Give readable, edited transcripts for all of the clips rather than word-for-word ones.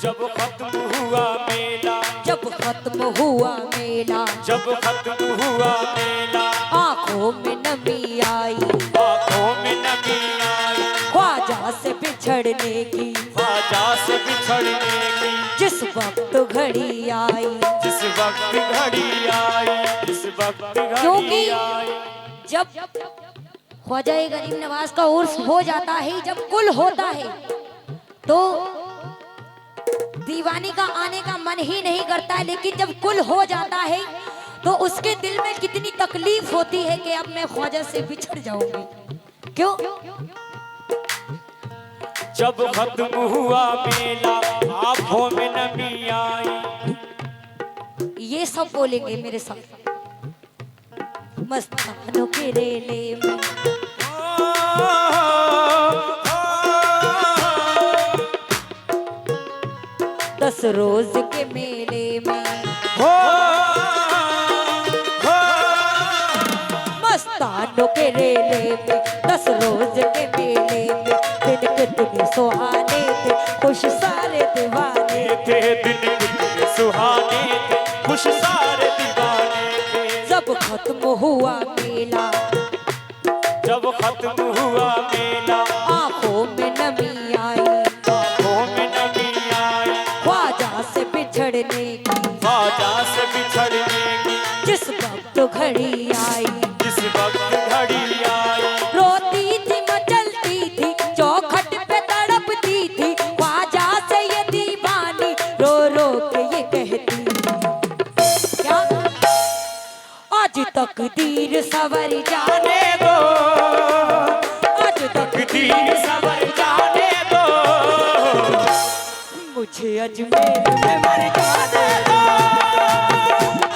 जब खत्म हुआ मेला, जब खत्म हुआ मेला, जब खत्म हुआ मेला, आंखों में नमी आई, आंखों में नमी आई, ख्वाजा से बिछड़ने की, ख्वाजा से बिछड़ने की, जिस वक्त घड़ी आई, जिस वक्त घड़ी आई, जिस वक्त क्योंकि घड़ी आई। जब ख्वाजा गरीब नवाज का उर्स हो जाता है, जब कुल होता है, तो दीवानी का आने का मन ही नहीं करता है, लेकिन जब कुल हो जाता है तो उसके दिल में कितनी तकलीफ होती है कि अब मैं ख्वाजा से बिछड़ जाऊंगी। क्यों? जब खत्म हुआ मेला, आंखों में नमी आई। ये सब बोलेंगे मेरे साथ। मस्तानों के रेले में, दस रोज के मेले में, मस्तानों के रेले में, दस रोज के मेले में, दिन कितने सुहाने थे, खुश सारे दीवाने थे, दिन कितने सुहाने थे, खुश सारे दीवाने थे। जब खत्म हुआ मेला, जब खत्म हुआ मेला, आंखों में नमी आई, आंखों में नमी आई, ख्वाजा से बिछड़ने की, ख्वाजा से बिछड़ने की, जिस वक्त घड़ी आई, जिस वक्त घड़ी आई। रोती थी मचलती थी, चौखट पे तड़पती थी, ख्वाजा से ये दीवानी रो रो के ये कहती, क्या आज तकदीर सवर जाने दो, आज तकदीर सवर जाने दो, मुझे अजमेर में मर जाने दो,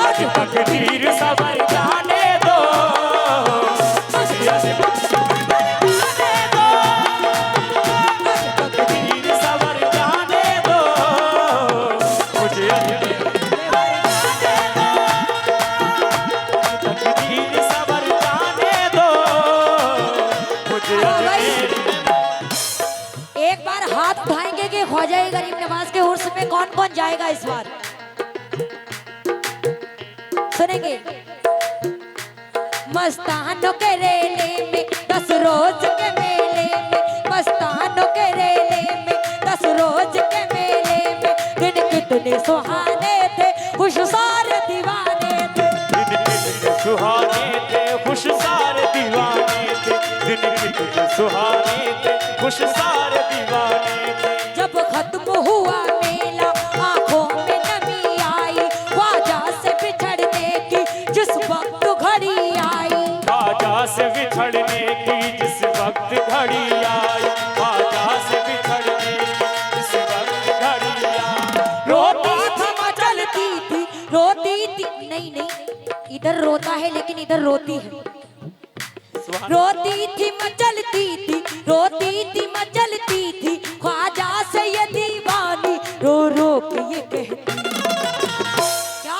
आज तकदीर सवर जाने दो, मुझे अजमेर में जाने दो, तकदीर सवर जाने दो, मुझे अजमेर में जाने दो, तकदीर सवर जाने दो, मुझे अजमेर। एक बार हाथ उठाएंगे कि ख्वाजा गरीब नवाज के उर्स में कौन कौन जाएगा इस बार? सुनेंगे। मस्तानों के रेले में, दस रोज के मेले में, मस्तानों के रेले में, दस रोज के मेले में, दिन कितने सुहाने थे, खुश सारे दीवाने थे, दिन कितने सुहाने थे, खुश सारे दीवाने थे, दिन कितने सुहाने थे, खुश सारे दीवाने थे। जब खत्म हुआ मेला, आंखों में नमी आई, ख्वाजा से बिछड़ने की, जिस वक्त घड़ी आई, ख्वाजा से बिछड़ने की, जिस वक्त घड़ी आई, ख्वाजा से बिछड़ने की, जिस वक्त घड़ी आई। रोती थी मचलती थी, रोती थी, नहीं नहीं, इधर रोता है लेकिन इधर रोती है, रोती थी मचलती थी, रोती थी मचलती थी, ख्वाजा से ये दीवानी रो रो के ये कहती, क्या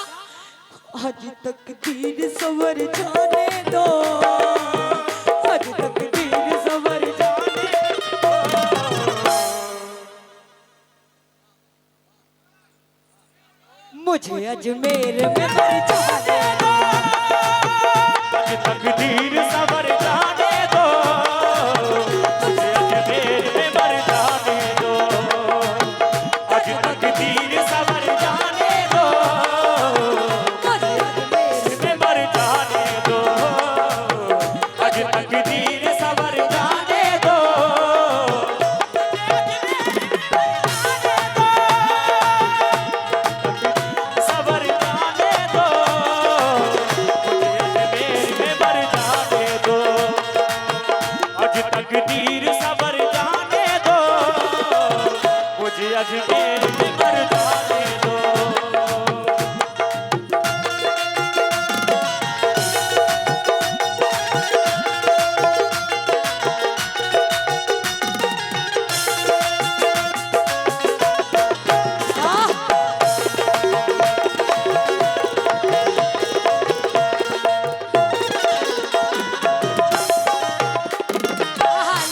आज तकदीर सवर जाने दो, आज तकदीर सवर जाने दो, मुझे अजमेर में मर जाने दो, आज तकदीर सवर जाने दो, मुझे अजमेर में मर जाने दो, आज तकदीर सवर जाने दो, मुझे अजमेर में मर जाने दो, आज तकदीर सवर जाने दो, सवर जाने दो, मुझे अजमेर में मर जाने दो, आज तकदीर सवर जाने दो, मुझे अजमेर में मर जाने दो।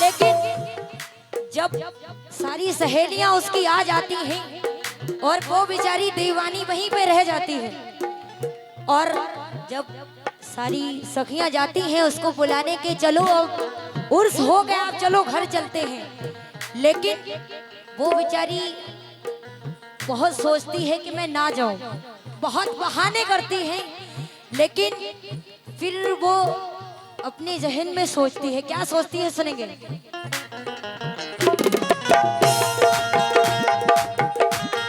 लेकिन जब सारी सहेलियां उसकी आ जाती हैं और वो बेचारी दीवानी वहीं पे रह जाती है। और जब सारी सखियां जाती हैं उसको बुलाने के, चलो अब उर्स हो गया, अब चलो घर चलते हैं, लेकिन वो बेचारी बहुत सोचती है कि मैं ना जाऊं, बहुत बहाने करती है, लेकिन फिर वो अपने जहन में सोचती है, क्या सोचती है सुनेंगे।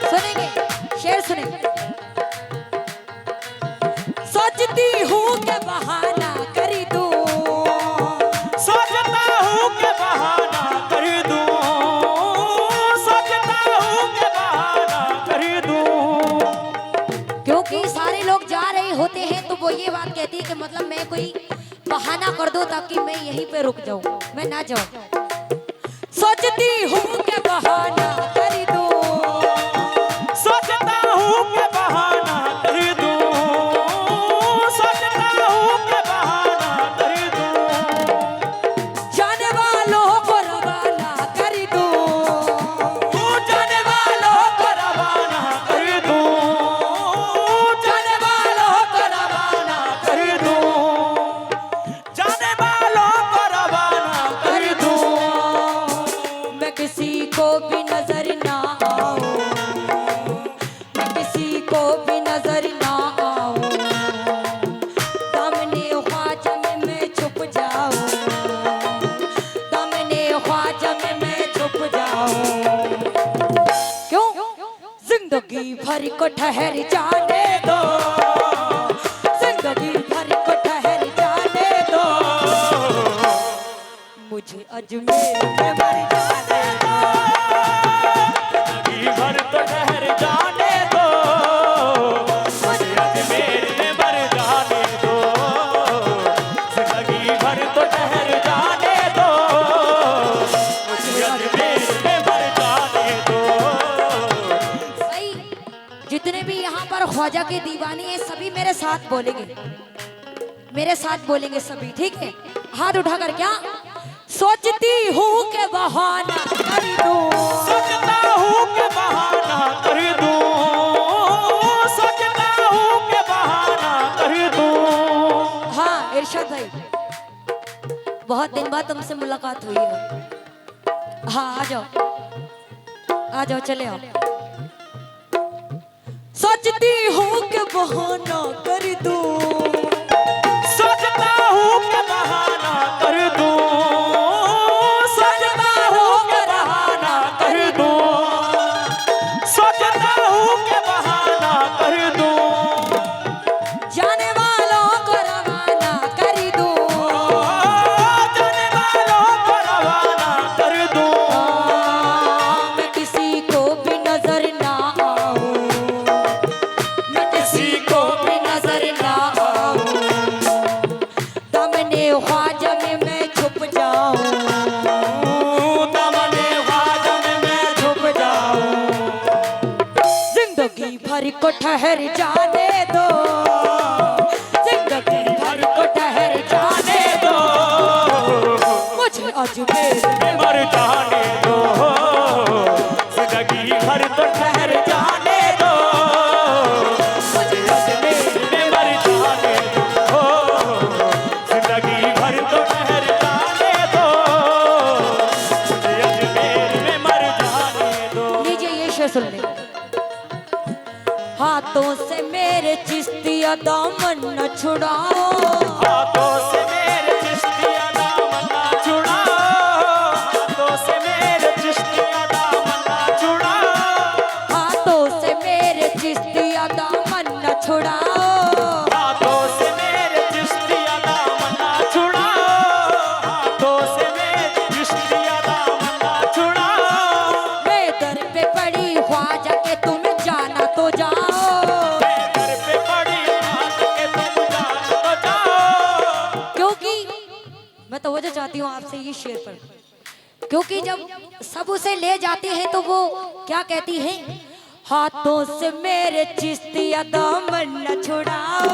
सुनेंगे, शेर सुनेंगे। सोचती हूँ कि बहाना कर दूं, सोचता हूँ कि बहाना कर दूं, सोचता हूँ कि बहाना कर दूं। क्योंकि सारे लोग जा रहे होते हैं तो वो ये बात कहती है कि मतलब मैं कोई बहाना कर दूं ताकि मैं यहीं पे रुक जाऊं, मैं ना जाऊं। सोचती हूँ कि बहाना कर दूं, सोचता हूँ कि बहाना कर दूं, सोचता हूँ कि बहाना कर दूं। जाने वालों को रवाना कर दूं, जाने वालों को रवाना कर दूं, जाने वालों को रवाना कर दूं, जाने वालों को रवाना कर दूं। मैं किसी को भी नजर ना आऊं, मैं किसी को भी नजर ना आऊं, दामने ख्वाजा में मैं छुप जाऊं, दामने ख्वाजा में मैं छुप जाऊं। क्यों? जिंदगी भर को ठहर जाने दो, जिंदगी भर को ठहर जाने दो, मुझे अजमेर में मर जाने दो। जिंदगी भर तो ठहर जाने दो, मुझे अजमेर में मर जाने दो, जिंदगी भर तो ठहर जाने दो, मुझे अजमेर में मर जाने दो। भाई जितने भी यहाँ पर ख्वाजा के दीवाने हैं सभी मेरे साथ बोलेंगे, मेरे साथ बोलेंगे सभी, ठीक है? हाथ उठाकर क्या? सोचती हूँ कि बहाना कर दूं, सोचता हूँ कि बहाना कर दूं, सोचता हूँ कि बहाना कर दूं। हाँ इरशाद भाई, बहुत दिन बाद तुमसे मुलाकात हुई है। हाँ आ जाओ, आ जाओ, चले आओ। सोचती हूँ कि बहाना कर दूं, सोचता हूँ कि बहाना कर दूं, सोचता हूँ कि बहाना कर दूं, सोचता हूँ कि बहाना कर दूं। जाने वालों को रवाना कर दूं, जाने वालों को रवाना कर दूं। मैं किसी को भी नजर ना आऊं, मैं किसी को भी नजर ना आऊं, दामने ख्वाजा में मैं छुप जाऊं, दामने ख्वाजा में मैं छुप जाऊं। जिंदगी भर को ठहर जाने दो, जिंदगी भर को ठहर जाने दो, मुझे अजमेर में मर जाने दो, जिंदगी भर तो ठहर जाने दो, मुझे अजमेर में मर जाने दो, जिंदगी भर तो ठहर जाने दो, मुझे अजमेर में मर जाने दो। लीजिए ये शेर सुन ले। हाथों से मेरे चिश्तिया दामन न छुड़ाओ, हाथों से मेरे चिश्तिया दामन ना छुड़ाओ, हाथों से मेरे चिश्तिया दामन ना छुड़ाओ, हाथों से मेरे चिश्तिया दामन न छुड़ाओ, हाथों से मेरे चिश्तिया दामन ना छुड़ाओ, हाथों से मेरे चिश्तिया दामन ना छुड़ाओ। मैं दर पे पड़ी ख्वाजा के तुम जाना तो जाओ, मैं घर पे पड़ी बात के तुम जान तो जाओ। क्योंकि मैं तो वजह चाहती हूँ आपसे ये शेर पर, क्योंकि जब सब उसे ले जाते हैं तो वो क्या कहती है? हाथों से मेरे चिश्तिया दामन न छुड़ाओ,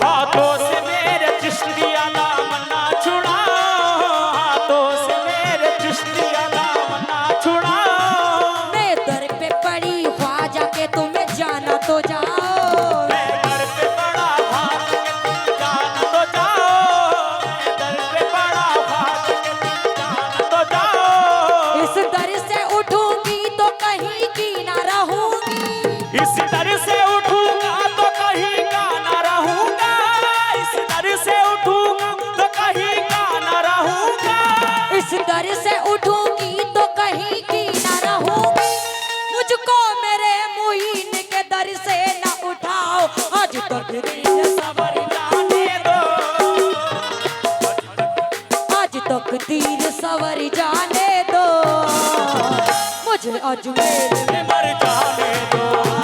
हाथों से मेरे चिश्तिया दामन ना छुड़ाओ, हाथों से मेरे चिश्तिया दामन ना छुड़ाओ। मैं दर पे पड़ी ख्वाजा मुझे अजमेर में मर जाने दो